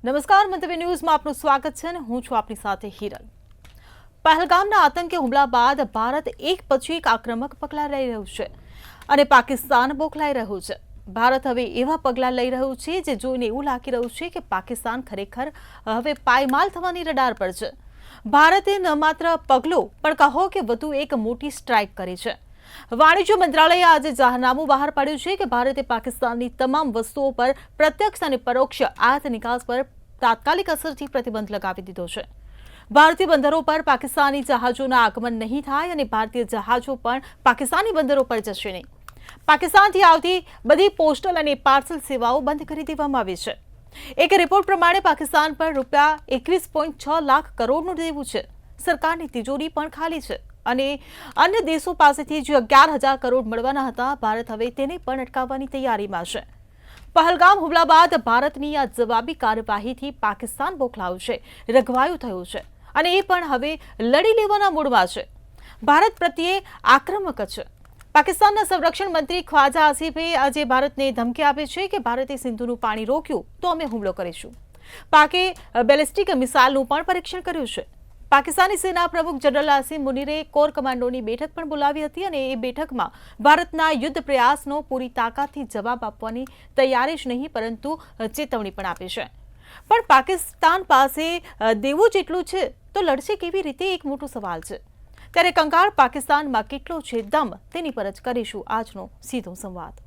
નમસ્કાર, મંતવ્ય ન્યૂઝમાં આપનું સ્વાગત છે અને હું છું આપની સાથે હિરલ। પહેલગામના આતંકી હુમલા બાદ ભારત એક પછી એક આક્રમક પગલાં લઈ રહ્યું છે અને પાકિસ્તાન બોખલાઈ રહ્યું છે। ભારત હવે એવા પગલાં લઈ રહ્યું છે જે જોઈને એવું લાગી રહ્યું છે કે પાકિસ્તાન ખરેખર હવે પાયમાલ થવાની રડાર પર છે। ભારતે ન માત્ર પગલું પણ કહો કે વધુ એક મોટી સ્ટ્રાઇક કરી છે। વાણિજ્ય મંત્રાલયે આજે જાહેરનામું બહાર પાડ્યું છે કે ભારતે પાકિસ્તાનની તમામ વસ્તુઓ પર પ્રત્યક્ષ અને પરોક્ષ આયાત નિકાસ પર તાત્કાલિક અસરથી પ્રતિબંધ લગાવી દીધો છે। ભારતીય બંદરો પર પાકિસ્તાની જહાજોના આગમન નહીં થાય અને ભારતીય જહાજો પણ પાકિસ્તાની બંદરો પર જશે નહીં। પાકિસ્તાનથી આવતી બધી પોસ્ટલ અને પાર્સલ સેવાઓ બંધ કરી દેવામાં આવી છે। એક રિપોર્ટ પ્રમાણે પાકિસ્તાન પર ₹21.6 લાખ કરોડનું દેવું છે। સરકારની તિજોરી પણ ખાલી છે અને અન્ય દેશો પાસેથી જે 11,000 કરોડ મળવાના હતા, ભારત હવે તેને પણ અટકાવવાની તૈયારીમાં છે। પહેલગામ હુમલા બાદ ભારતની આ જવાબી કાર્યવાહીથી પાકિસ્તાન બોખલાયું છે, રઘવાયું થયું છે અને એ પણ હવે લડી લેવાના મૂડમાં છે। ભારત પ્રત્યે આક્રમક છે। પાકિસ્તાનના સંરક્ષણ મંત્રી ખ્વાજા આસિફે આજે ભારતને ધમકી આપી છે કે ભારતે સિંધુનું પાણી રોક્યું તો અમે હુમલો કરીશું। પાકે બેલિસ્ટિક મિસાઇલનું પણ પરીક્ષણ કર્યું છે। પાકિસ્તાની સેના પ્રમુખ જનરલ આસિમ મુનીરે કોર કમાન્ડોની બેઠક પણ બોલાવી હતી અને એ બેઠકમાં ભારતના યુદ્ધ પ્રયાસનો પૂરી તાકાતથી જવાબ આપવાની તૈયારી જ નહીં પરંતુ ચેતવણી પણ આપી છે। પણ પાકિસ્તાન પાસે દેવું જેટલું છે તો લડશે કેવી રીતે, એક મોટો સવાલ છે। ત્યારે કંગાળ પાકિસ્તાનમાં કેટલો છે દમ, તેની પર જ કરીશું આજનો સીધો સંવાદ।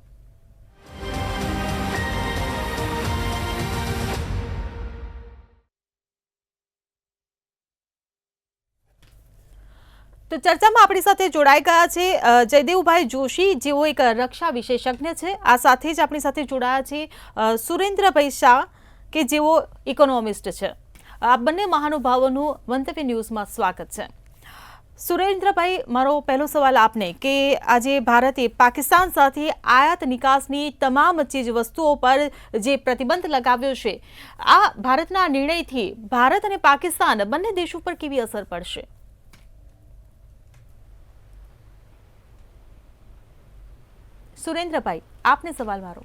તો ચર્ચામાં આપણી સાથે જોડાઈ ગયા છે જયદેવભાઈ જોશી, જેઓ એક રક્ષા વિશેષજ્ઞ છે। આ સાથે જ આપણી સાથે જોડાયા છે સુરેન્દ્રભાઈ શાહ, કે જેઓ ઇકોનોમિસ્ટ છે। આ બંને મહાનુભાવોનું મંતવ્ય ન્યૂઝમાં સ્વાગત છે। સુરેન્દ્રભાઈ, મારો પહેલો સવાલ આપને કે આજે ભારતે પાકિસ્તાન સાથે આયાત નિકાસની તમામ ચીજ વસ્તુઓ પર જે પ્રતિબંધ લગાવ્યો છે, આ ભારતના નિર્ણયથી ભારત અને પાકિસ્તાન બંને દેશો પર કેવી અસર પડશે? સુરેન્દ્રભાઈ, આપને સવાલ મારો।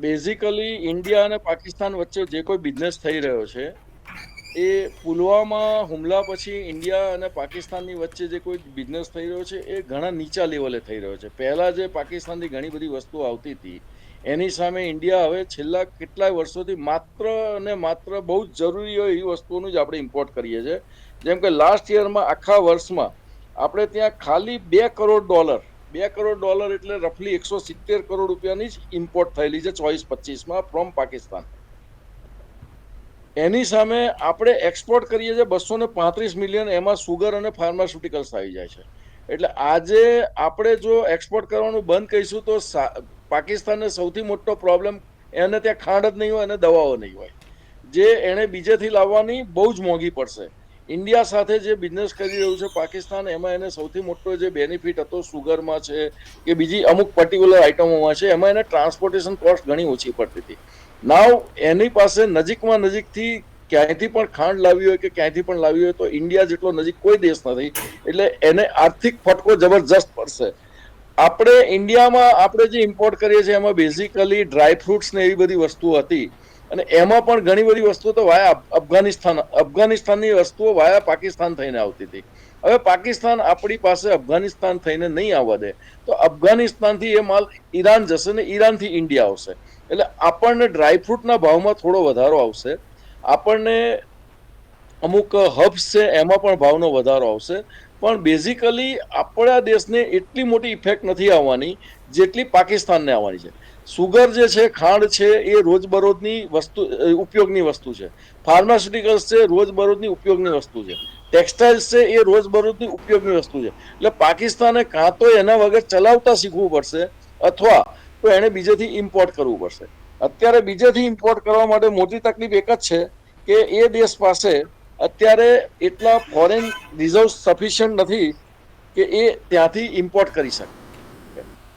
બેઝિકલી ઇન્ડિયા અને પાકિસ્તાન વચ્ચે જે કોઈ બિઝનેસ થઈ રહ્યો છે એ પુલવામા હુમલા પછી ઇન્ડિયા અને પાકિસ્તાનની વચ્ચે જે કોઈ બિઝનેસ થઈ રહ્યો છે એ ઘણા નીચા લેવલે થઈ રહ્યો છે। પહેલા જે પાકિસ્તાનથી ઘણી બધી વસ્તુઓ આવતી હતી એની સામે ઇન્ડિયા હવે છેલ્લા કેટલાય વર્ષોથી માત્ર અને માત્ર બહુ જ જરૂરી હોય એવી વસ્તુઓનું જ આપણે ઇમ્પોર્ટ કરીએ છીએ। જેમ કે લાસ્ટ યરમાં આખા વર્ષમાં આપણે ત્યાં ખાલી $2 કરોડ એટલે રફલી 170 કરોડ રૂપિયાની જ ઇમ્પોર્ટ થયેલી છે 24-25માં ફ્રોમ પાકિસ્તાન। એની સામે આપણે એક્સપોર્ટ કરીએ છીએ 235 મિલિયન, એમાં સુગર અને ફાર્માસ્યુટિકલ્સ આવી જાય છે। એટલે આજે આપણે જો એક્સપોર્ટ કરવાનું બંધ કરીશું તો પાકિસ્તાનને સૌથી મોટો પ્રોબ્લેમ, એને ત્યાં ખાંડ જ નહીં હોય અને દવાઓ નહીં હોય, જે એને બીજેથી લાવવાની બહુ જ મોંઘી પડશે। ઇન્ડિયા સાથે જે બિઝનેસ કરી રહ્યું છે પાકિસ્તાન, એમાં એને સૌથી મોટો જે બેનિફિટ હતો સુગરમાં છે કે બીજી અમુક પર્ટિક્યુલર આઇટમોમાં છે, એમાં એને ટ્રાન્સપોર્ટેશન કોસ્ટ ઘણી ઓછી પડતી હતી। નાવ એની પાસે નજીકમાં નજીકથી ક્યાંયથી પણ ખાંડ લાવી હોય કે ક્યાંયથી પણ લાવી હોય તો ઇન્ડિયા જેટલો નજીક કોઈ દેશ નથી, એટલે એને આર્થિક ફટકો જબરજસ્ત પડશે। આપણે ઇન્ડિયામાં આપણે જે ઇમ્પોર્ટ કરીએ છીએ એમાં બેઝિકલી ડ્રાય ફ્રૂટ્સ ને એવી બધી વસ્તુઓ હતી અને એમાં પણ ઘણી બધી વસ્તુઓ તો વાયા અફઘાનિસ્તાનની વસ્તુઓ વાયા પાકિસ્તાન થઈને આવતી હતી। હવે પાકિસ્તાન આપણી પાસે અફઘાનિસ્તાન થઈને નહીં આવવા દે તો અફઘાનિસ્તાનથી એ માલ ઈરાન જશે ને ઈરાનથી ઇન્ડિયા આવશે, એટલે આપણને ડ્રાયફ્રૂટના ભાવમાં થોડો વધારો આવશે। આપણને અમુક હબ્સ છે એમાં પણ ભાવનો વધારો આવશે, પણ બેઝિકલી આપણા દેશને એટલી મોટી ઇફેક્ટ નથી આવવાની જેટલી પાકિસ્તાનને આવવાની છે। સુગર જે છે, ખાંડ છે, એ રોજબરોજની વસ્તુ ઉપયોગની વસ્તુ છે। ફાર્માસ્યુટિકલ્સ છે, રોજબરોજની ઉપયોગની વસ્તુ છે। ટેક્સટાઇલ્સ છે, એ રોજબરોજની ઉપયોગની વસ્તુ છે। એટલે પાકિસ્તાને કાં તો એના વગર ચલાવતા શીખવું પડશે અથવા તો એને બીજેથી ઇમ્પોર્ટ કરવું પડશે। અત્યારે બીજેથી ઇમ્પોર્ટ કરવા માટે મોટી તકલીફ એક જ છે કે એ દેશ પાસે અત્યારે એટલા ફોરેન રિઝર્વ સફિશિયન્ટ નથી કે એ ત્યાંથી ઇમ્પોર્ટ કરી શકે।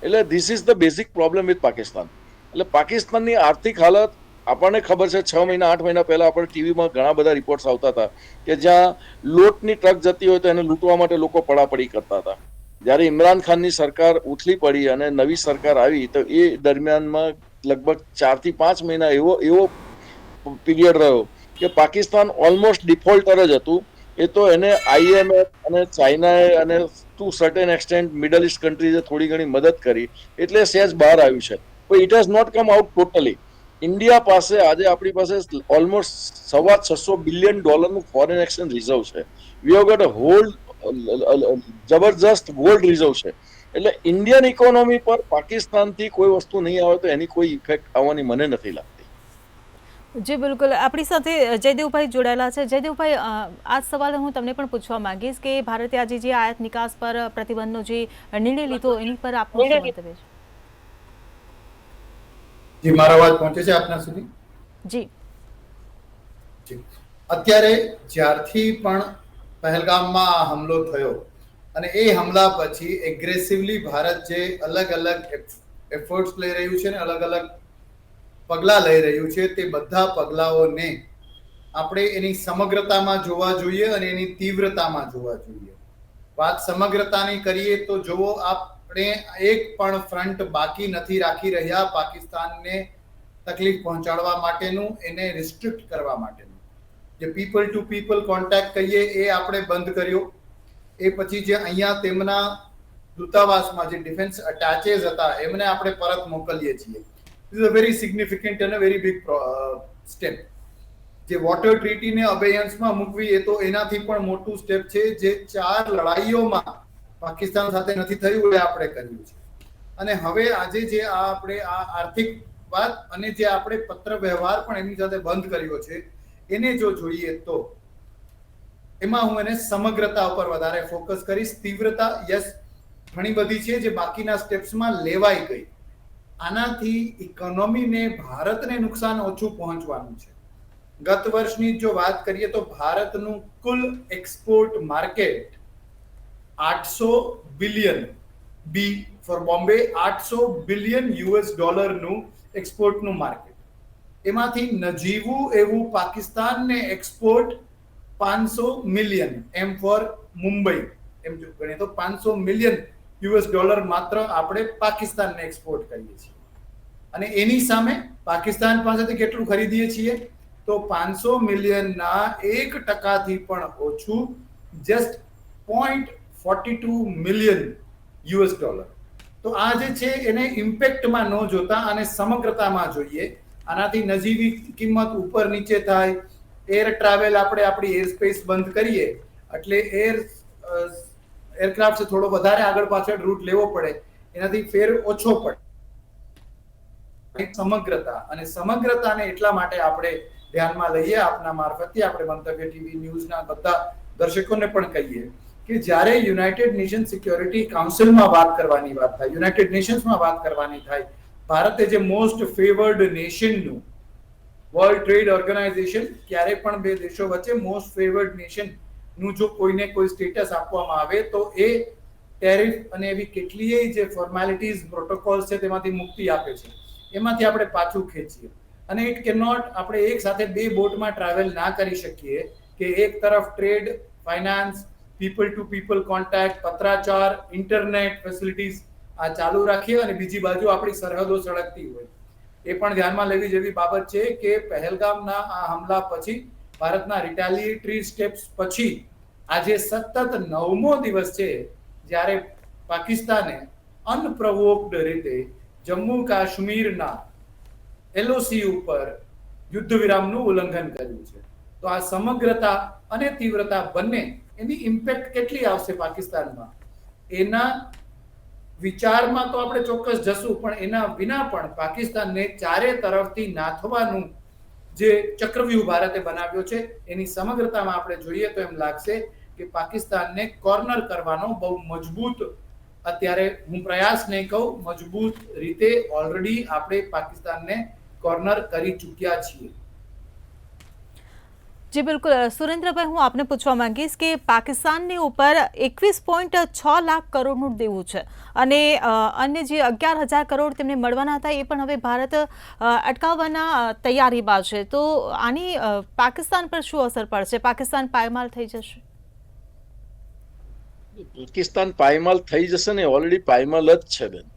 એટલે this is the basic problem with Pakistan. એટલે પાકિસ્તાનની આર્થિક હાલત આપણને ખબર છે, 6 મહિના 8 મહિના પહેલા આપણે ટીવીમાં ઘણા બધા રિપોર્ટ્સ આવતા હતા કે જ્યાં લોટની ટ્રક જતી હોય તો એને લૂંટવા માટે લોકો પડાપડી કરતા હતા। જ્યારે ઇમરાન ખાનની સરકાર ઉથલી પડી અને નવી સરકાર આવી તો એ દરમિયાનમાં લગભગ 4 થી 5 મહિના એવો પીરિયડ રહ્યો કે પાકિસ્તાન ઓલમોસ્ટ ડિફોલ્ટર જ હતું. એ તો એને IMF અને ચાઇનાએ અને to certain extent middle east કન્ટ્રીઝે થોડી ઘણી મદદ કરી એટલે સહેજ બહાર આવ્યું છે, પણ it has not come out totally. India પાસે આજે આપણી પાસે almost $625 billion foreign exchange reserve છે. વી હેવ ગોટ અ જબરજસ્ત ગોલ્ડ રિઝર્વ છે. એટલે ઇન્ડિયન ઇકોનોમી પર પાકિસ્તાનથી કોઈ વસ્તુ નહીં આવે તો એની કોઈ ઇફેક્ટ આવવાની મને નથી લાગતી. જી બિલકુલ, આપણી સાથે જયદેવભાઈ જોડાયેલા છે. જયદેવભાઈ, આ સવાલ હું તમને પણ પૂછવા માંગીશ કે ભારતે આજે જે આયાત નિકાસ પર પ્રતિબંધનો જે નિર્ણય લીધો એની પર આપનું શું મંતવ્ય છે? જી, મારો અવાજ પહોંચે છે આપના સુધી? જી. અત્યારે જ્યારથી પણ પહેલગામમાં આ હુમલો થયો અને એ હુમલા પછી એગ્રેસિવલી ભારત જે અલગ અલગ એફર્ટ્સ લઈ રહ્યું છે ને અલગ અલગ પગલાં લઈ રહ્યું છે, તે બધા પગલાઓને આપણે એની સમગ્રતામાં જોવા જોઈએ અને એની તીવ્રતામાં જોવા જોઈએ. વાત સમગ્રતાની કરીએ તો જુઓ, આપણે એક પણ ફ્રન્ટ બાકી નથી રાખી રહ્યા પાકિસ્તાનને તકલીફ પહોંચાડવા માટેનું, એને રિસ્ટ્રિક્ટ કરવા માટેનું. જે પીપલ ટુ પીપલ કોન્ટેક્ટ કહીએ એ આપણે બંધ કર્યો. એ પછી જે અહીંયા તેમના દૂતાવાસમાં જે ડિફેન્સ અટેચેસ હતા એમને આપણે પરત મોકલીએ છીએ. This is a very significant and a very big step. જે વોટર ટ્રીટીને અબેયન્સમાં મૂકવી એ તો એનાથી પણ મોટું સ્ટેપ છે. જે 4 લડાઈઓમાં પાકિસ્તાન સાથે નથી થયું એ આપણે કર્યું છે. અને હવે આજે જે આપણે આ આર્થિક વાત અને જે આપણે પત્ર વ્યવહાર પણ એની સાથે બંધ કર્યો છે, એને જો જોઈએ તો એમાં હું એને સમગ્રતા ઉપર વધારે ફોકસ કરીશ. તીવ્રતા યસ ઘણી બધી છે જે બાકીના સ્ટેપ્સમાં લેવાઈ ગઈ. આનાથી ઇકોનોમીને, ભારતને નુકસાન ઓછું પહોંચવાનું છે. ગત વર્ષની જો વાત કરીએ તો ભારતનું કુલ એક્સપોર્ટ માર્કેટ 800 બિલિયન, બી ફોર બોમ્બે, $800 બિલિયન નું એક્સપોર્ટનું માર્કેટ. એમાંથી નજીવું એવું પાકિસ્તાનને એક્સપોર્ટ 500 મિલિયન, એમ ફોર મુંબઈ, એમ જો ગણીએ તો $500 મિલિયન માત્ર આપણે પાકિસ્તાનને એક્સપોર્ટ કરીએ છીએ. અને એની સામે પાકિસ્તાન પાસેથી કેટલું ખરીદીએ છીએ તો 500 મિલિયનના 1% પણ ઓછું, જસ્ટ $0.42 મિલિયન. તો આ જે છે એને ઇમ્પેક્ટમાં ન જોતા અને સમગ્રતામાં જોઈએ. આનાથી નજીવી કિંમત ઉપર નીચે થાય, એર ટ્રાવેલ આપણે આપણી એર સ્પેસ બંધ કરીએ એટલે એરક્રાફ્ટ થોડો વધારે આગળ પાછળ રૂટ લેવો પડે, એનાથી ફેર ઓછો પડે. સમગ્રતા, અને સમગ્રતાને એટલા માટે આપણે ધ્યાનમાં લઈએ. આપના મારફતે આપણે મંતવ્ય ટીવી ન્યૂઝના બધા દર્શકોને પણ કહીએ કે જ્યારે યુનાઇટેડ નેશન સિક્યોરિટી કાઉન્સિલમાં વાત કરવાની વાત થાય, યુનાઇટેડ નેશન્સમાં વાત કરવાની થાય, ભારતે જે મોસ્ટ ફેવર્ડ નેશનનું, વર્લ્ડ ટ્રેડ ઓર્ગેનાઇઝેશન ક્યારે પણ બે દેશો વચ્ચે મોસ્ટ ફેવર્ડ નેશનનું જો કોઈને કોઈ સ્ટેટસ આપવામાં આવે તો એ ટેરિફ અને એવી કેટલીય જે ફોર્માલિટીઝ, પ્રોટોકોલ્સ છે તેમાંથી મુક્તિ આપે છે. એમાંથી આપણે પાછું ખેંચીએ. અને ઇટ કેન નોટ, આપણે એક સાથે બે બોટમાં ટ્રાવેલ ના કરી શકીએ કે એક તરફ trade, finance, people to people contact, પત્રાચાર, ઇન્ટરનેટ ફેસિલિટીઝ આ ચાલુ રાખીએ અને બીજી બાજુ આપણી સરહદો સળગતી હોય. એ પણ ધ્યાનમાં લેવી જેવી બાબત છે કે પહેલગામના આ હુમલા પછી, ભારતના રિટાલિએટરી સ્ટેપ્સ પછી આજે સતત 9મો દિવસ છે જ્યારે પાકિસ્તાને અનપ્રવોક્ડ રીતે જમ્મુ કાશ્મીરના LOC ઉપર યુદ્ધ વિરામનું ઉલ્લંઘન કર્યું છે. તો આ સમગ્રતા અને તીવ્રતા બંને, એની ઇમ્પેક્ટ કેટલી આવશે પાકિસ્તાનમાં એના વિચારમાં તો આપણે ચોક્કસ જશું, પણ એના વિના પણ પાકિસ્તાનને ચારે તરફથી નાથવાનું જે ચક્રવ્યૂહ ભારતે બનાવ્યો છે એની સમગ્રતામાં આપણે જોઈએ તો એમ લાગશે કે પાકિસ્તાનને કોર્નર કરવાનો બહુ મજબૂત, અત્યારે હું પ્રયાસ નહીં કહું, મજબૂત રીતે ઓલરેડી આપણે પાકિસ્તાનને કોર્નર કરી ચૂક્યા છીએ. જી બિલકુલ, સુરેન્દ્રભાઈ, હું આપને પૂછવા માંગીશ કે પાકિસ્તાનની ઉપર 21.6 લાખ કરોડનું દેવું છે અને અન્ય જે 11,000 કરોડ તેમને મળવાના હતા એ પણ હવે ભારત અટકાવવાના તૈયારીમાં છે. તો આની પાકિસ્તાન પર શું અસર પડશે? પાકિસ્તાન પાયમાલ થઈ જશે? પાકિસ્તાન પાયમાલ થઈ જશે ને, ઓલરેડી પાયમાલ જ છે બેન.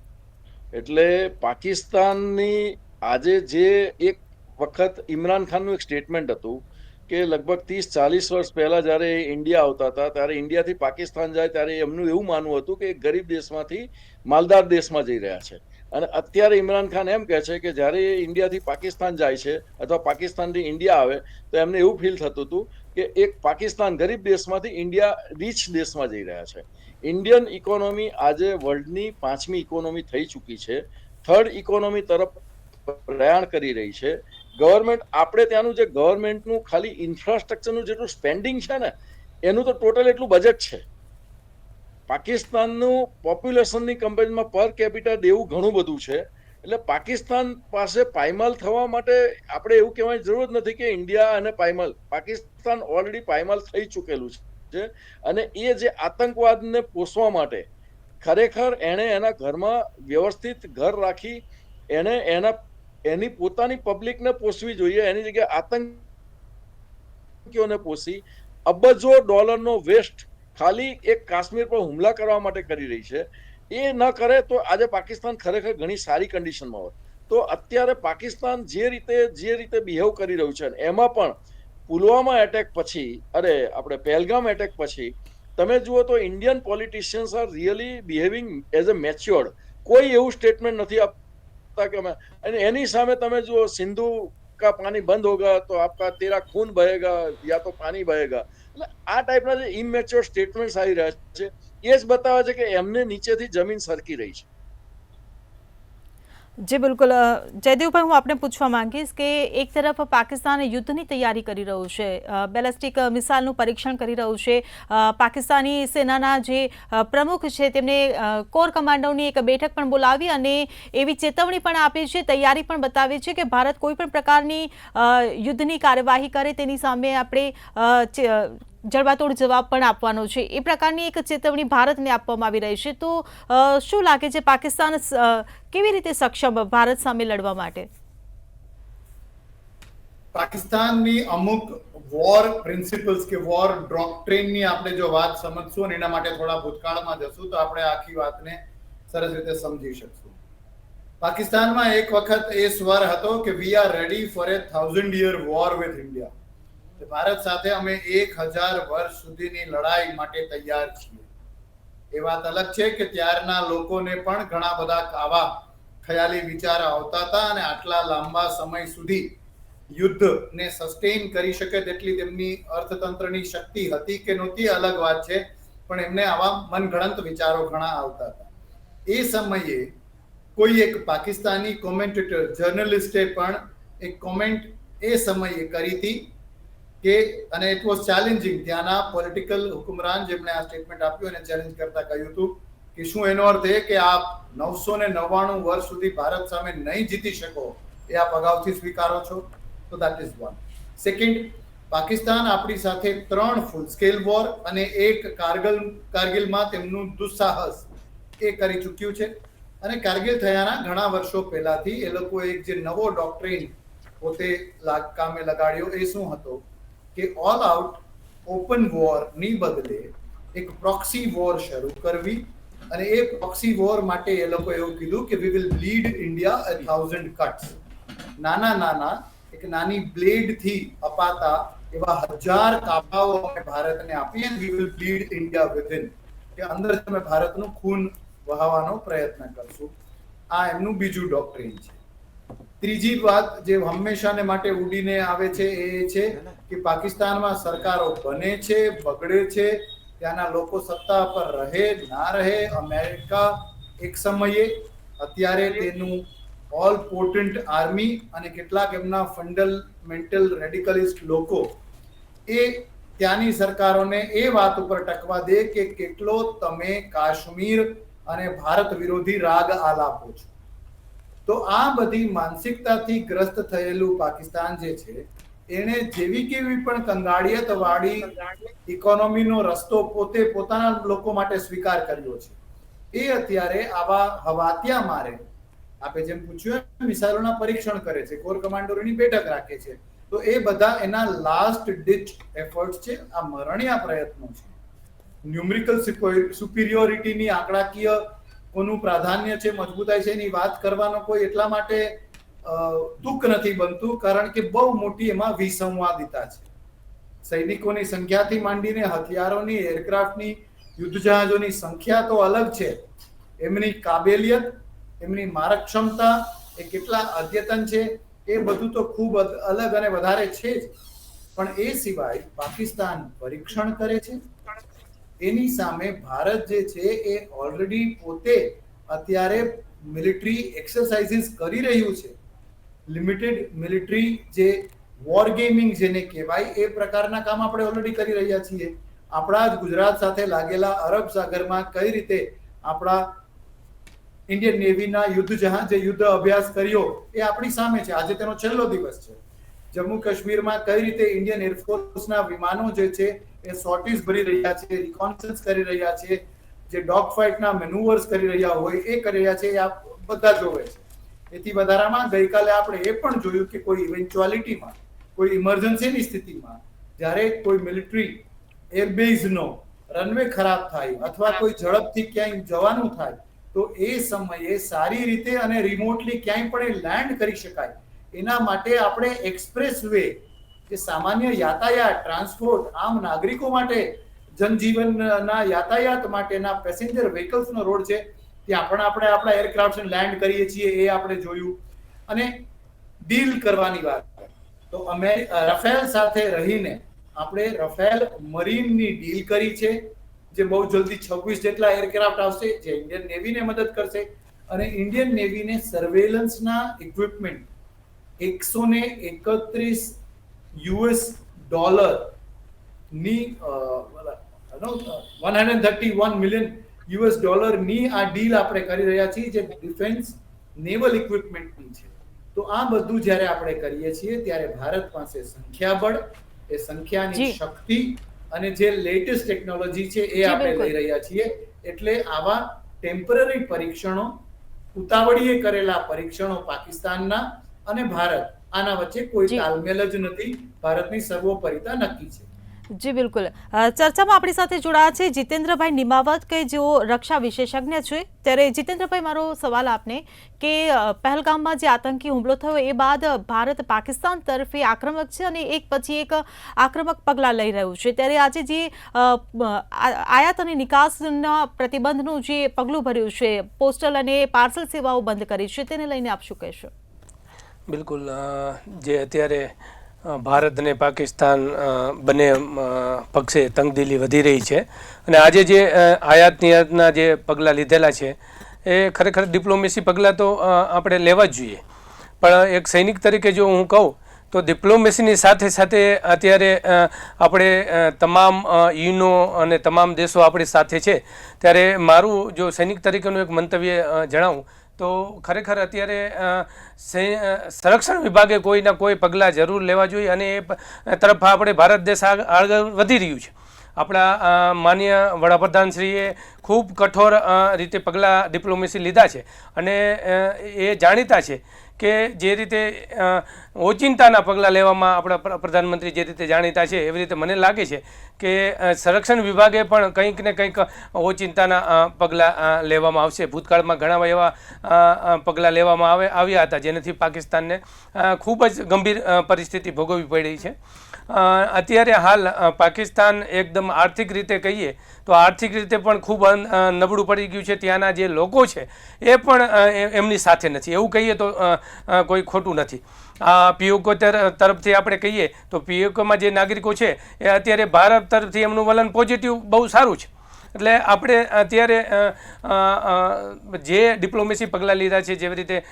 એટલે પાકિસ્તાનની આજે જે એક વખત ઇમરાન ખાનનું એક સ્ટેટમેન્ટ હતું કે લગભગ 30-40 વર્ષ પહેલા જ્યારે ઇન્ડિયા આવતા હતા ત્યારે ઇન્ડિયાથી પાકિસ્તાન જાય ત્યારે એમનું એવું માનવું હતું કે ગરીબ દેશમાંથી માલદાર દેશમાં જઈ રહ્યા છે. અને અત્યારે ઇમરાન ખાન એમ કહે છે કે જ્યારે ઇન્ડિયાથી પાકિસ્તાન જાય છે અથવા પાકિસ્તાનથી ઇન્ડિયા આવે તો એમને એવું ફીલ થતું હતું કે એક પાકિસ્તાન ગરીબ દેશમાંથી ઇન્ડિયા રીચ દેશમાં જઈ રહ્યા છે. ઇન્ડિયન ઇકોનોમી આજે વર્લ્ડની 5મી ઇકોનોમી થઈ ચૂકી છે, 3rd ઇકોનોમી તરફ પ્રયાણ કરી રહી છે. ગવર્મેન્ટ, આપણે ત્યાંનું જે ગવર્મેન્ટનું ખાલી ઇન્ફ્રાસ્ટ્રક્ચરનું જેટલું સ્પેન્ડિંગ છે ને એનું તો ટોટલ એટલું બજેટ છે. પાકિસ્તાનનું પોપ્યુલેશનની કમ્પેરિઝનમાં પર કેપિટા દેવું ઘણું બધું છે. એટલે પાકિસ્તાન પાસે પાયમાલ થવા માટે આપણે એવું કહેવાની જરૂર નથી કે ઇન્ડિયા અને પાયમાલ, પાકિસ્તાન ઓલરેડી પાયમાલ થઈ ચૂકેલું છે. અને એ જે આતંકવાદને પોષવા માટે ખરેખર એણે એના ઘરમાં વ્યવસ્થિત ઘર રાખી એની પોતાની પબ્લિકને પોષવી જોઈએ. એની જગ્યાએ આતંકીઓને પોષી અબજો ડોલરનો વેસ્ટ ખાલી એક કાશ્મીર પર હુમલા કરવા માટે કરી રહી છે. એ ન કરે તો આજે પાકિસ્તાન ખરેખર ઘણી સારી કન્ડિશનમાં હોત. તો અત્યારે પાકિસ્તાન જે રીતે બિહેવ કરી રહ્યું છે, એમાં પણ પુલવામા એટેક પછી, આપણે પહેલગામ એટેક પછી તમે જુઓ તો Indian politicians are really behaving as a matured. કોઈ એવું સ્ટેટમેન્ટ નથી આપતા કે અમે, અને એની સામે તમે જુઓ સિંધુ કા પાણી બંધ હોગા તો આપકા તેરા ખૂન બહેગા યા તો પાણી બહેગા. એટલે આ ટાઈપના જે ઇમેચ્યોર સ્ટેટમેન્ટ્સ આવી રહ્યા છે એ જ બતાવે છે કે એમને નીચેથી જમીન સરકી રહી છે. જી બિલકુલ. જયદેવભાઈ, હું આપને પૂછવા માંગીશ કે એક તરફ પાકિસ્તાન યુદ્ધની તૈયારી કરી રહ્યું છે, બેલેસ્ટિક મિસાઇલનું પરીક્ષણ કરી રહ્યું છે, પાકિસ્તાની સેનાના જે પ્રમુખ છે તેમને કોર કમાન્ડોની એક બેઠક પણ બોલાવી અને એવી ચેતવણી પણ આપી છે, તૈયારી પણ બતાવી છે કે ભારત કોઈ પણ પ્રકારની યુદ્ધની કાર્યવાહી કરે તેની સામે આપણે જડબાતોડ જવાબ પણ આપવાનો છે. એ પ્રકારની એક ચેતવણી ભારતને આપવામાં આવી રહી છે. તો શું લાગે છે, પાકિસ્તાન કેવી રીતે સક્ષમ ભારત સામે લડવા માટે? પાકિસ્તાનની અમુક વોર પ્રિન્સિપલ્સ કે વોર ડોક્ટ્રિનની આપણે જો વાત સમજશું અને એના માટે થોડા ભૂતકાળમાં જશું તો આપણે આખી વાતને સરસ રીતે સમજી શકશું. પાકિસ્તાનમાં એક વખત એ સ્વર હતો કે we are ready for A 1000 year war with India. Bharat સાથે અમે 1000 વર્ષ સુધીની લડાઈ માટે તૈયાર છીએ. એ વાત અલગ છે કે ત્યારના લોકોને પણ ઘણા બધા આવા ખ્યાલી વિચાર આવતા હતા અને આટલા લાંબા સમય સુધી યુદ્ધને સસ્ટેન કરી શકે તેટલી તેમની અર્થતંત્રની શક્તિ હતી કે નહોતી અલગ વાત છે, પણ એમને આવા મનગણંત વિચારો ઘણા આવતા હતા. એ સમયે કોઈ એક પાકિસ્તાની કોમેન્ટેટર જર્નલિસ્ટે પણ એક કોમેન્ટ એ સમયે કરી હતી કે, અને ઇટ વોઝ ચેલેન્જિંગ, ત્યાંના પોલિટિકલ હુકમરાન જેમણે આ સ્ટેટમેન્ટ આપ્યું અને ચેલેન્જ કરતા કહ્યું હતું કે શું એનો અર્થ એ કે આપ 999 વર્ષ સુધી ભારત સામે નહીં જીતી શકો એ આપ અગાઉથી સ્વીકારો છો? તો that is one. Second, Pakistan આપણી સાથે 3 ફૂલ સ્કેલ વોર અને એક કારગિલમાં તેમનું દુસ્સાહસ એ કરી ચૂક્યું છે. અને કારગિલ થયાના ઘણા વર્ષો પહેલાથી એ લોકો એક જે નવો ડોક્ટ્રિન પોતે કામે લગાડ્યો એ શું હતો કે ઓલ આઉટ ઓપન વોર ની બદલે એક પ્રોક્સી વોર શરૂ કરવી. અને એ પ્રોક્સી વોર માટે એ લોકો એવું કીધું કે we will bleed India 1000 cuts. નાના એક નાની બ્લેડ થી અપાતા એવા 1000 કાપાઓ અમે ભારતને આપી અને we will bleed India within, કે અંદર તમે ભારતનું ખૂન વહાવવાનો પ્રયત્ન કરશું. આ એમનું બીજું ડોક્ટ્રિન છે. ત્રીજી વાત જે હંમેશાને માટે ઉડીને આવે છે એ છે કે પાકિસ્તાનમાં સરકારો બને છે, બગડે છે, ત્યાંના લોકો સત્તા પર રહે ના રહે. અમેરિકા એક સમયે, અત્યારે તેનું ઓલ પોટેન્ટ આર્મી અને કેટલાક એમના ફંડામેન્ટલ રેડિકલિસ્ટ લોકો એ ત્યાંની સરકારોને એ વાત ઉપર ટકવા દે કે કેટલો તમે કાશ્મીર અને ભારત વિરોધી રાગ આલાપો છો. તો આ બધી માનસિકતાથી ગ્રસ્ત થયેલું પાકિસ્તાન જે છે એને જેવી કેવી પણ કંગાળિયત વાળી ઇકોનોમીનો રસ્તો પોતે પોતાના લોકો માટે સ્વીકાર કર્યો છે. એ અત્યારે આવા હવાતિયા મારે, આપણે જેમ પૂછ્યું મિસાઇલોના પરીક્ષણ કરે છે, કોર કમાન્ડરોની બેઠક રાખે છે, તો એ બધા એના લાસ્ટ ડિચ એફર્ટ્સ છે. આ મરણિયા પ્રયત્નો છે. ન્યુમેરિકલ સુપિરિયોરિટીની આંકડાકીય કોનું પ્રાધાન્ય છે, મજબૂતાઈ છે, એની વાત કરવાનો કોઈ એટલા માટે દુઃખ નથી બનતું, કારણ કે બહુ મોટી એમાં વિસંવાદિતા છે. સૈનિકોની સંખ્યાથી માંડીને હથિયારોની, એરક્રાફ્ટની, યુદ્ધ જહાજોની સંખ્યા તો અલગ છે, એમની કાબેલિયત, એમની મારક ક્ષમતા એ કેટલા અદ્યતન છે એ બધું તો ખૂબ અલગ અને વધારે છે જ. પણ એ સિવાય પાકિસ્તાન પરીક્ષણ કરે છે. એની સામે ભારત જે છે એ ઓલરેડી પોતે અત્યારે મિલિટરી એક્સરસાઇઝીસ કરી રહ્યું છે. લિમિટેડ મિલિટરી જે વોર ગેમિંગ જેને કહેવાય એ પ્રકારના કામ આપણે ઓલરેડી કરી રહ્યા છીએ. આપણા જ ગુજરાત સાથે લાગેલા અરબ સાગરમાં કઈ રીતે આપણા ઇન્ડિયન નેવીના યુદ્ધ જહાજે યુદ્ધ અભ્યાસ કર્યો એ આપણી સામે છે. આજે તેનો છેલ્લો દિવસ છે. જમ્મુ કાશ્મીરમાં કઈ રીતે ઇન્ડિયન એરફોર્સના વિમાનો જે છે એ સોર્ટીઝ ભરી રહ્યા છે, રિકોન્સન્સ કરી રહ્યા છે, જે ડોગ ફાઇટના મેનુવર્સ કરી રહ્યા હોય એ કરી રહ્યા છે, એ આપ બધા જોવે છે. એથી વધારામાં ગઈકાલે આપણે એ પણ જોયું કે કોઈ ઇવેન્ચ્યુઆલિટીમાં, કોઈ ઇમરજન્સીની સ્થિતિમાં જ્યારે કોઈ મિલિટરી એરબેઝનો રનવે ખરાબ થાય અથવા કોઈ ઝડપથી ક્યાંય જવાનું થાય તો એ સમયે સારી રીતે અને રિમોટલી ક્યાંય પણ એ લેન્ડ કરી શકાય એના માટે આપણે એક્સપ્રેસ વે, જે સામાન્ય યાતાયાત, ટ્રાન્સપોર્ટ, આમ નાગરિકો માટે જનજીવનના યાતાયાત માટેના પેસેન્જર વ્હીકલ્સનો રોડ છે, ત્યાં પણ આપણે આપણા એરક્રાફ્ટ લેન્ડ કરીએ છીએ, એ આપણે જોયું. અને ડીલ કરવાની વાત તો અમે રફેલ સાથે રહીને આપણે રફેલ મરીનની ડીલ કરી છે, જે બહુ જલ્દી 26 જેટલા એરક્રાફ્ટ આવશે, જે ઇન્ડિયન નેવીને મદદ કરશે. અને ઇન્ડિયન નેવીને સર્વેલન્સના ઇક્વિપમેન્ટ $131 ની $131 મિલિયન ની આ ડીલ આપણે કરી રહ્યા છીએ, જે ડિફેન્સ નેવલ ઇક્વિપમેન્ટની છે. તો આ બધું જ્યારે આપણે કરીએ છીએ ત્યારે ભારત પાસે સંખ્યાબળ, એ સંખ્યાની શક્તિ અને જે લેટેસ્ટ ટેકનોલોજી છે એ આપણે લઈ રહ્યા છીએ. એટલે આવા ટેમ્પરરી પરીક્ષણો, ઉતાવળીએ કરેલા પરીક્ષણો પાકિસ્તાનના અને ભારત, આના વચ્ચે કોઈ તાલમેલ જ નથી. ભારતની સર્વોપરિતા નક્કી છે. જી બિલકુલ. ચર્ચામાં આપણી સાથે જોડાયા છે જીતેન્દ્રભાઈ નિમાવત, કે જેઓ રક્ષા વિશેષજ્ઞ છે. ત્યારે જીતેન્દ્રભાઈ, મારો સવાલ આપને કે પહેલગામમાં જે આતંકી હુમલો થયો એ બાદ ભારત પાકિસ્તાન તરફે આક્રમક છે અને એક પછી એક આક્રમક પગલાં લઈ રહ્યું છે. ત્યારે આજે જે આયાત અને નિકાસના પ્રતિબંધનું જે પગલું ભર્યું છે, પોસ્ટલ અને પાર્સલ સેવાઓ બંધ કરી છે, તેને લઈને આપ શું કહેશો? બિલકુલ. જે અત્યારે ભારત અને પાકિસ્તાન બંને પક્ષે તંગદિલી વધી રહી છે અને આજે જે આયાત નિયાતના જે પગલાં લીધેલા છે એ ખરેખર ડિપ્લોમેસી પગલાં તો આપણે લેવા જ જોઈએ. પણ એક સૈનિક તરીકે જો હું કહું તો ડિપ્લોમેસીની સાથે સાથે અત્યારે આપણે તમામ યુનો અને તમામ દેશો આપણી સાથે છે. ત્યારે મારું જો સૈનિક તરીકેનું એક મંતવ્ય જણાવું તો ખરેખર અત્યારે સંરક્ષણ વિભાગે કોઈના કોઈ પગલાં જરૂર લેવા જોઈએ અને એ તરફ આપણે ભારત દેશ આગળ વધી રહ્યું છે. આપણા માન્ય વડાપ્રધાનશ્રીએ ખૂબ કઠોર રીતે પગલાં ડિપ્લોમેસી લીધા છે અને એ જાણીતા છે કે જે રીતે ઓચિંતાના પગલાં લેવામાં આપણા પ્રધાનમંત્રી જે રીતે જાણીતા છે, એવી રીતે મને લાગે છે કે સંરક્ષણ વિભાગે પણ કંઈક ને કંઈક ઓચિંતાના પગલાં લેવામાં આવશે. ભૂતકાળમાં ઘણા એવા પગલાં લેવામાં આવ્યા હતા જેનાથી પાકિસ્તાનને ખૂબ જ ગંભીર પરિસ્થિતિ ભોગવવી પડી છે. અત્યારે હાલ પાકિસ્તાન એકદમ આર્થિક રીતે કહીએ તો આર્થિક રીતે પણ ખૂબ નબળું પડી ગયું છે. ત્યાંના જે લોકો છે એ પણ એમની સાથે નથી, એવું કહીએ તો કોઈ ખોટું નથી. પીઓકે તરફથી આપણે કહીએ તો પીઓકેમાં જે નાગરિકો છે એ અત્યારે ભારત તરફથી એમનું વલણ પોઝિટિવ બહુ સારું છે. એટલે આપણે અત્યારે જે ડિપ્લોમેસી પગલાં લીધા છે, જેવી રીતે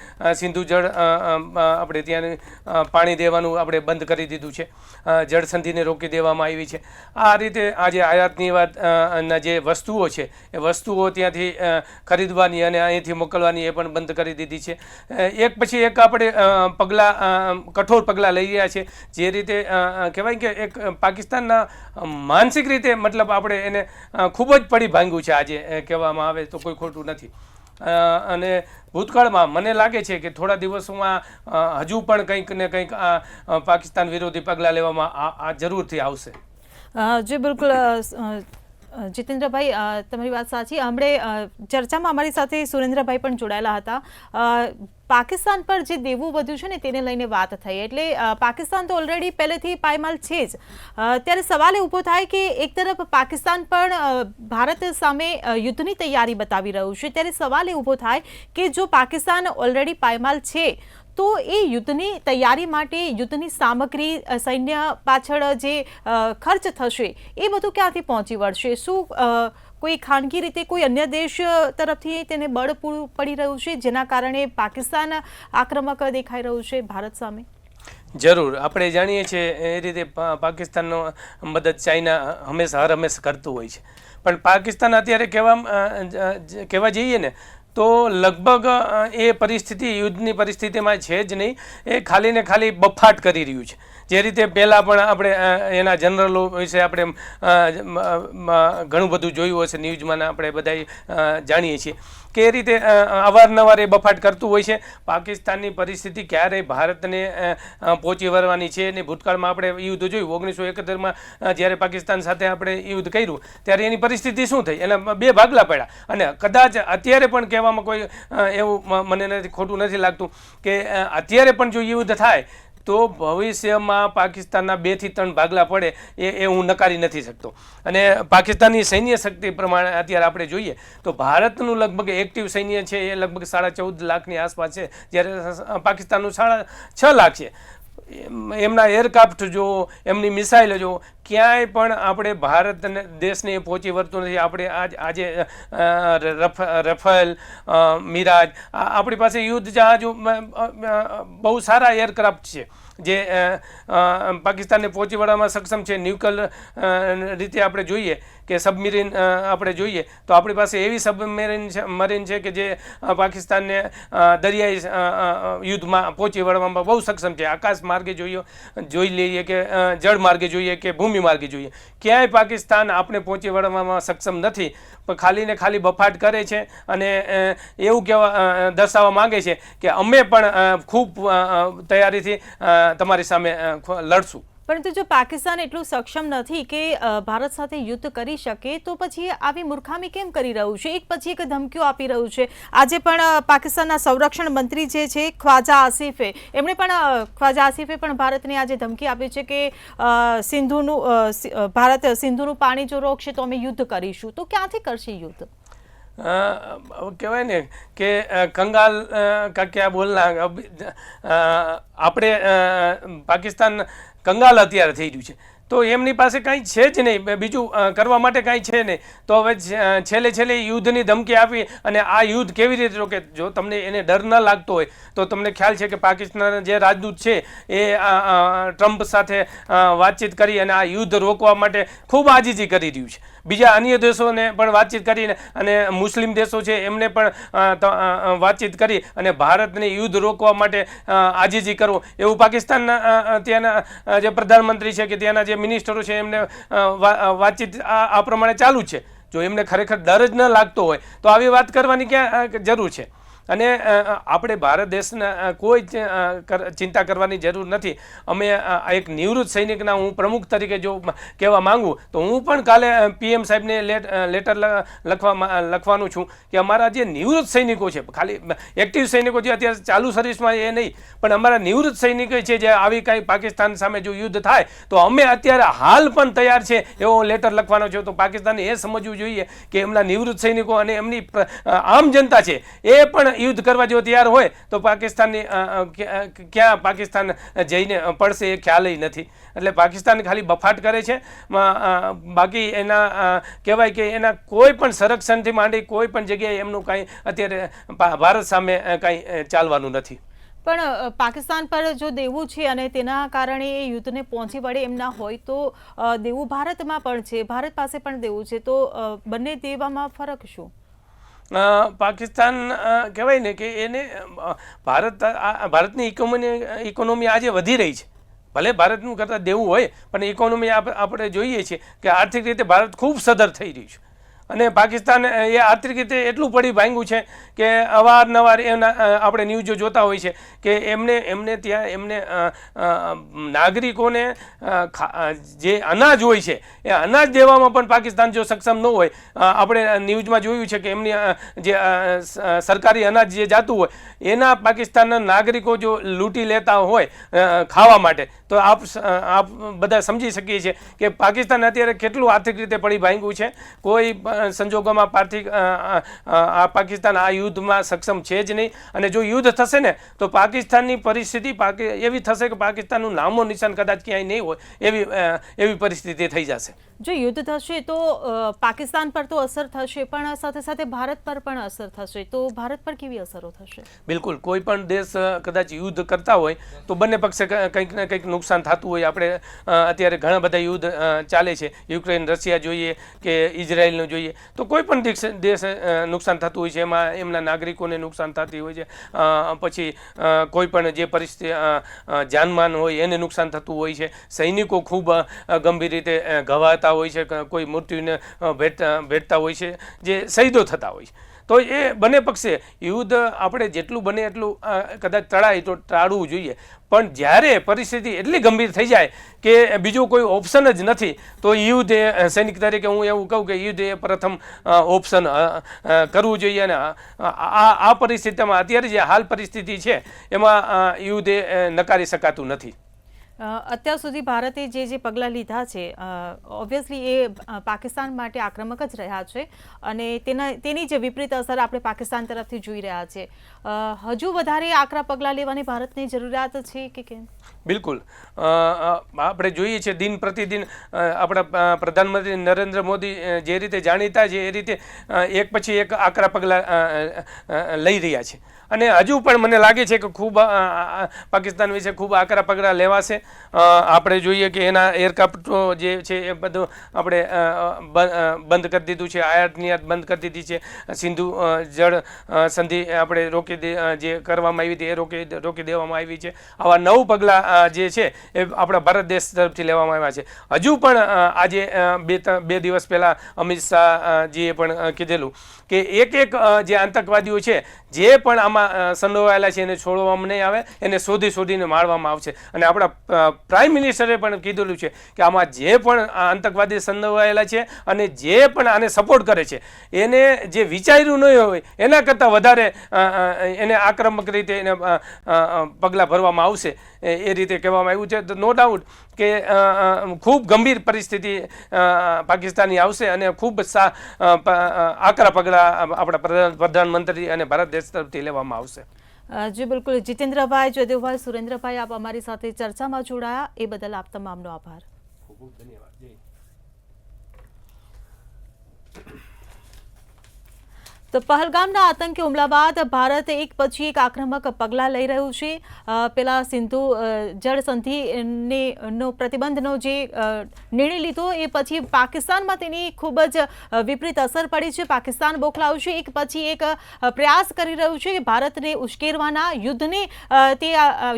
સિંધુ જળ આપણે ત્યાં પાણી દેવાનું આપણે બંધ કરી દીધું છે, જળસંધિને રોકી દેવામાં આવી છે. આ રીતે આજે આયાતની વાતના જે વસ્તુઓ છે એ વસ્તુઓ ત્યાંથી ખરીદવાની અને અહીંથી મોકલવાની એ પણ બંધ કરી દીધી છે. એક પછી એક આપણે પગલાં, કઠોર પગલાં લઈ રહ્યા છે. જે રીતે કહેવાય કે એક પાકિસ્તાનના માનસિક રીતે મતલબ આપણે એને ખૂબ જ પડી ભાંગ્યું છે. આજે કહેવામાં આવે તો કોઈ ખોટું નથી. અને ભૂતકાળમાં મને લાગે છે કે થોડા દિવસોમાં હજુ પણ કંઈક ને કંઈક પાકિસ્તાન વિરોધી પગલાં લેવામાં જરૂરથી આવશે. જી બિલકુલ. જીતેન્દ્રભાઈ, તમારી વાત સાચી. હમણે ચર્ચામાં અમારી સાથે સુરેન્દ્રભાઈ પણ જોડાયેલા હતા. પાકિસ્તાન પર જે દેવું વધ્યું છે ને તેને લઈને વાત થઈ, એટલે પાકિસ્તાન તો ઓલરેડી પહેલેથી પાયમાલ છે જ. ત્યારે સવાલ એ ઊભો થાય કે એક તરફ પાકિસ્તાન પણ ભારત સામે યુદ્ધની તૈયારી બતાવી રહ્યું છે, ત્યારે સવાલ એ ઊભો થાય કે જો પાકિસ્તાન ઓલરેડી પાયમાલ છે તો એ યુદ્ધની તૈયારી માટે યુદ્ધની સામગ્રી, સૈન્ય પાછળ જે ખર્ચ થશે એ બધું ક્યાંથી પહોંચી વળશે? શું કોઈ ખાનગી રીતે કોઈ અન્ય દેશ તરફથી તેને બળ પૂરું પડી રહ્યું છે જેના કારણે પાકિસ્તાન આક્રમક દેખાઈ રહ્યું છે ભારત સામે? જરૂર, આપણે જાણીએ છીએ એ રીતે પાકિસ્તાનનો મદદ ચાઇના હર હંમેશા કરતું હોય છે, પણ પાકિસ્તાન અત્યારે કહેવા જઈએ ને તો લગભગ એ પરિસ્થિતિ યુદ્ધની પરિસ્થિતિમાં છે જ નહીં. એ ખાલી ને ખાલી બફાટ કરી રહ્યું છે. જે રીતે પહેલાં પણ આપણે એના જનરલો વિશે આપણે ઘણું બધું જોયું હશે ન્યૂઝમાં, આપણે બધા જાણીએ છીએ કે એ રીતે અવારનવાર એ બફાટ કરતું હોય છે. પાકિસ્તાનની પરિસ્થિતિ ક્યારેય ભારતને પહોંચી વળવાની છે ને ભૂતકાળમાં આપણે યુદ્ધ જોયું. 1971માં જ્યારે પાકિસ્તાન સાથે આપણે યુદ્ધ કર્યું ત્યારે એની પરિસ્થિતિ શું થઈ, એના બે ભાગલા પડ્યા. અને કદાચ અત્યારે પણ કહેવામાં કોઈ એવું મને ખોટું નથી લાગતું કે અત્યારે પણ જો યુદ્ધ થાય તો ભવિષ્યમાં પાકિસ્તાનના 2 થી 3 ભાગલા પડે એ હું નકારી નથી શકતો. અને પાકિસ્તાનની સૈન્ય શક્તિ પ્રમાણે અત્યારે આપણે જોઈએ તો ભારતનું લગભગ એક્ટિવ સૈન્ય છે એ લગભગ 14.5 લાખની આસપાસ છે, જ્યારે પાકિસ્તાનનું 6.5 લાખ છે. એમના એરક્રાફ્ટ જો, એમની મિસાઇલ જો, ક્યાંય પણ આપણે ભારત દેશને પહોંચી વળતું નથી. આપણે આજે રફેલ, મિરાજ, આપણી પાસે યુદ્ધ જહાજો બહુ સારા એરક્રાફ્ટ છે જે પાકિસ્તાનને પહોંચી વળવામાં સક્ષમ છે. ન્યુક્લિયર રીતે આપણે જોઈએ કે સબમરીન આપણે જોઈએ તો આપણી પાસે એવી સબમરીન છે કે જે પાકિસ્તાનને દરિયાઈ યુદ્ધમાં પહોંચી વળવામાં બહુ સક્ષમ છે. આકાશ માર્ગે જોઈ લઈએ કે જળ માર્ગે જોઈએ કે ભૂમિ માર્ગે જોઈએ, ક્યાંય પાકિસ્તાન આપણે પહોંચી વળવામાં સક્ષમ નથી. પણ ખાલી ને ખાલી બફાટ કરે છે અને એવું દર્શાવવા માંગે છે કે અમે પણ ખૂબ તૈયારીથી તમારી સામે લડશું. પરંતુ જો પાકિસ્તાન એટલું સક્ષમ નથી કે ભારત સાથે યુદ્ધ કરી શકે તો પછી આવી મૂર્ખામી કેમ કરી રહ્યું છે? એક પછી એક ધમકીઓ આપી રહ્યું છે. આજે પણ પાકિસ્તાનના સંરક્ષણ મંત્રી જે છે ખ્વાજા આસિફે, એમણે પણ ભારતને આજે ધમકી આપી છે કે ભારત સિંધુનું પાણી જો રોકશે તો અમે યુદ્ધ કરીશું. તો ક્યાંથી કરશે યુદ્ધ? કહેવાય ને કે કંગાલ કા ક્યાં બોલના, આપણે પાકિસ્તાન કંગાલ અત્યારે થઈ રહ્યું છે તો એમની પાસે કાંઈ છે જ નહીં, બીજું કરવા માટે કાંઈ છે નહીં. તો હવે છેલ્લે યુદ્ધની ધમકી આપી અને આ યુદ્ધ કેવી રીતે રોકે? જો તમને એને ડર ન લાગતો હોય તો તમને ખ્યાલ છે કે પાકિસ્તાન જે રાજદૂત છે એ ટ્રમ્પ સાથે વાતચીત કરી અને આ યુદ્ધ રોકવા માટે ખૂબ આજીજી કરી રહ્યું છે. બીજા અન્ય દેશોને પણ વાતચીત કરીને અને મુસ્લિમ દેશો છે એમને પણ વાતચીત કરી અને ભારતને યુદ્ધ રોકવા માટે આજીજી કરવો એવું પાકિસ્તાનના ત્યાંના જે પ્રધાનમંત્રી છે કે ત્યાંના જે મિનિસ્ટરો છે એમને વાતચીત આ પ્રમાણે ચાલુ છે. જો એમને ખરેખર ડર જ ન લાગતો હોય તો આવી વાત કરવાની ક્યાં જરૂર છે? અને આપણે ભારત દેશના કોઈ ચિંતા કરવાની જરૂર નથી. અમે એક નિવૃત્ત સૈનિકના હું પ્રમુખ તરીકે જો કહેવા માંગુ તો હું પણ કાલે PM સાહેબને લેટર લખવાનું છું કે અમારા જે નિવૃત્ત સૈનિકો છે, ખાલી એક્ટિવ સૈનિકો જે અત્યારે ચાલુ સર્વિસમાં એ નહીં, પણ અમારા નિવૃત્ત સૈનિકો છે જે આવી કાંઈ પાકિસ્તાન સામે જો યુદ્ધ થાય તો અમે અત્યારે હાલ પણ તૈયાર છે એવો લેટર લખવાનો છે. તો પાકિસ્તાને એ સમજવું જોઈએ કે એમના નિવૃત્ત સૈનિકો અને એમની આમ જનતા છે એ પણ યુદ્ધ કરવા જો તૈયાર હોય તો પાકિસ્તાનની ક્યાં પાકિસ્તાન જઈને પડશે એ ખ્યાલ નથી. એટલે પાકિસ્તાન ખાલી બફાટ કરે છે, બાકી એના કહેવાય કે એના કોઈ પણ સંરક્ષણથી માંડી કોઈ પણ જગ્યાએ એમનું કાંઈ અત્યારે ભારત સામે કાંઈ ચાલવાનું નથી. પણ પાકિસ્તાન પર જો દેવું છે અને તેના કારણે એ યુદ્ધને પહોંચી વળે એમ ના હોય તો દેવું ભારતમાં પણ છે, ભારત પાસે પણ દેવું છે, તો બંને દેવામાં ફરક શું? પાકિસ્તાન કહેવાય ને કે એને ભારતની ઇકોનોમી આજે વધી રહી છે. ભલે ભારતનું કરતાં દેવું હોય પણ ઇકોનોમી આપણે જોઈએ છીએ કે આર્થિક રીતે ભારત ખૂબ સદ્ધર થઈ રહ્યું છે. અને પાકિસ્તાન એ આર્થિક રીતે એટલું પડી ભાંગ્યું છે કે અવારનવાર એના આપણે ન્યૂઝો જોતા હોય છે કે એમને ત્યાં એમને નાગરિકોને જે અનાજ હોય છે એ અનાજ દેવામાં પણ પાકિસ્તાન જો સક્ષમ ન હોય, આપણે ન્યૂઝમાં જોયું છે કે એમની જે સરકારી અનાજ જે જાતું હોય એના પાકિસ્તાનના નાગરિકો જો લૂંટી લેતા હોય ખાવા માટે, તો આપ બધા સમજી શકીએ છીએ કે પાકિસ્તાન અત્યારે કેટલું આર્થિક રીતે પડી ભાંગ્યું છે. કોઈ સંજોગોમાં પાકિસ્તાન આ યુદ્ધમાં સક્ષમ છે જ નહીં. અને જો યુદ્ધ થશે ને તો પાકિસ્તાનની પરિસ્થિતિ એવી થશે કે પાકિસ્તાનનું નામો નિશાન કદાચ ક્યાંય નહીં હોય એવી પરિસ્થિતિ થઈ જશે. જો યુદ્ધ થશે તો પાકિસ્તાન પર તો અસર થશે, પણ સાથે સાથે ભારત પર પણ અસર થશે. તો ભારત પર કેવી અસરો થશે? બિલકુલ, કોઈ પણ દેશ કદાચ યુદ્ધ કરતા હોય તો બંને પક્ષે કંઈક ને કંઈક નુકસાન થતું હોય. આપણે અત્યારે ઘણા બધા યુદ્ધ ચાલે છે, યુક્રેન રશિયા જોઈએ કે ઇઝરાયલનું જોઈએ, તો કોઈ પણ દેશ નુકસાન થતું હોય છે. એમાં એમના નાગરિકોને નુકસાન થતી હોય છે. પછી કોઈ પણ જે પરિસ્થિતિ જાનમાન હોય એને નુકસાન થતું હોય છે. સૈનિકો ખૂબ ગંભીર રીતે ઘવાતા હોય છે, કોઈ મૃત્યુને ભેટતા હોય છે, જે શહીદો થતા હોય છે. તો એ બંને પક્ષે યુદ્ધ આપણે જેટલું બને એટલું કદાચ ટળાય તો ટાળવું જોઈએ. પણ જ્યારે પરિસ્થિતિ એટલી ગંભીર થઈ જાય કે બીજો કોઈ ઓપ્શન જ નથી, તો યુદ્ધ એ સૈનિક તરીકે હું એવું કહું કે યુદ્ધ એ પ્રથમ ઓપ્શન કરવું જોઈએ. અને આ પરિસ્થિતિમાં અત્યારે જે હાલ પરિસ્થિતિ છે એમાં યુદ્ધ એ નકારી શકાતું નથી. અત્યાર સુધી ભારતે જે પગલાં લીધા છે, ઓબ્વિયસલી એ પાકિસ્તાન માટે આક્રમક જ રહ્યા છે, અને તેની જે વિપરીત અસર આપણે પાકિસ્તાન તરફથી જોઈ રહ્યા છે. હજુ વધારે આકરા પગલાં લેવાની ભારતની જરૂરિયાત છે કે કેમ? બિલકુલ, આપણે જોઈએ છીએ દિન પ્રતિદિન આપણા પ્રધાનમંત્રી નરેન્દ્ર મોદી જે રીતે જાણીતા છે એ રીતે એક પછી એક આકરા પગલાં લઈ રહ્યા છે. અને હજુ પણ મને લાગે છે કે ખૂબ પાકિસ્તાન વિશે ખૂબ આકરા પગલાં લેવાશે. આપણે જોઈએ કે એના એરક્રાફ્ટો જે છે એ બધું આપણે બંધ કરી દીધું છે, આયાત નિયાત બંધ કરી દીધી છે. સિંધુ જળ સંધિ આપણે જે કરવામાં આવી હતી એ રોકી દેવામાં આવી છે. આવા 9 પગલાં જે છે એ આપણા ભારત દેશ તરફથી લેવામાં આવ્યા છે. હજુ પણ આજે બે દિવસ પહેલાં અમિત શાહજીએ પણ કીધેલું કે એક જે આતંકવાદીઓ છે જે પણ આમાં સંડોવાયેલા છે એને છોડવામાં નહીં આવે, એને શોધીને મારવામાં આવશે. અને આપણા પ્રાઇમ મિનિસ્ટરે પણ કીધેલું છે કે આમાં જે પણ આતંકવાદી સંડોવાયેલા છે અને જે પણ આને સપોર્ટ કરે છે એને જે વિચાર્યું નહીં હોય એના કરતાં વધારે એને આક્રમક રીતે એને પગલાં ભરવામાં આવશે, એ રીતે કહેવામાં આવ્યું છે. તો નો ડાઉટ કે ખૂબ ગંભીર પરિસ્થિતિ પાકિસ્તાનની આવશે અને ખૂબ આકરા પગલાં આપણા પ્રધાનમંત્રી અને ભારત દેશ તરફથી લેવામાં આવશે. જી બિલકુલ. જીતેન્દ્રભાઈ, જયદેવભાઈ, સુરેન્દ્રભાઈ, આપ અમારી સાથે ચર્ચામાં જોડાયા એ બદલ આપ તમામનો આભાર. ખૂબ ખૂબ ધન્યવાદ. તો પહલગામના આતંકી હુમલા બાદ ભારત એક પછી એક આક્રમક પગલાં લઈ રહ્યું છે. પેલા સિંધુ જળ સંધિનો પ્રતિબંધનો જે નિર્ણય લીધો એ પછી પાકિસ્તાનમાં તેની ખૂબ જ વિપરીત અસર પડી છે. પાકિસ્તાન બોખલાયું છે, એક પછી એક પ્રયાસ કરી રહ્યું છે ભારતને ઉશ્કેરવાના,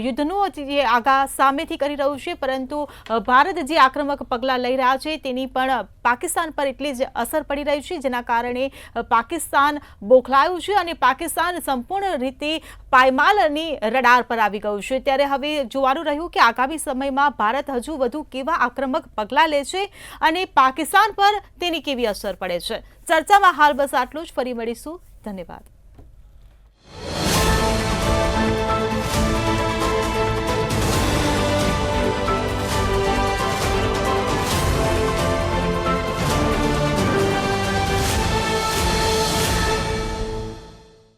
યુદ્ધનો જે આગા સામેથી કરી રહ્યું છે. પરંતુ ભારત જે આક્રમક પગલાં લઈ રહ્યા છે તેની પણ પાકિસ્તાન પર એટલી જ અસર પડી રહી છે, જેના કારણે પાકિસ્તાન બોખલાયું છે અને પાકિસ્તાન સંપૂર્ણ રીતે પાયમાલની રડાર પર આવી ગયું છે. ત્યારે હવે જોવાનું રહ્યું કે આગામી સમયમાં ભારત હજુ વધુ કેવા આક્રમક પગલાં લે છે અને પાકિસ્તાન પર તેની કેવી અસર પડે છે. ચર્ચામાં હાલ બસ આટલું જ. ફરી મળીશું. ધન્યવાદ.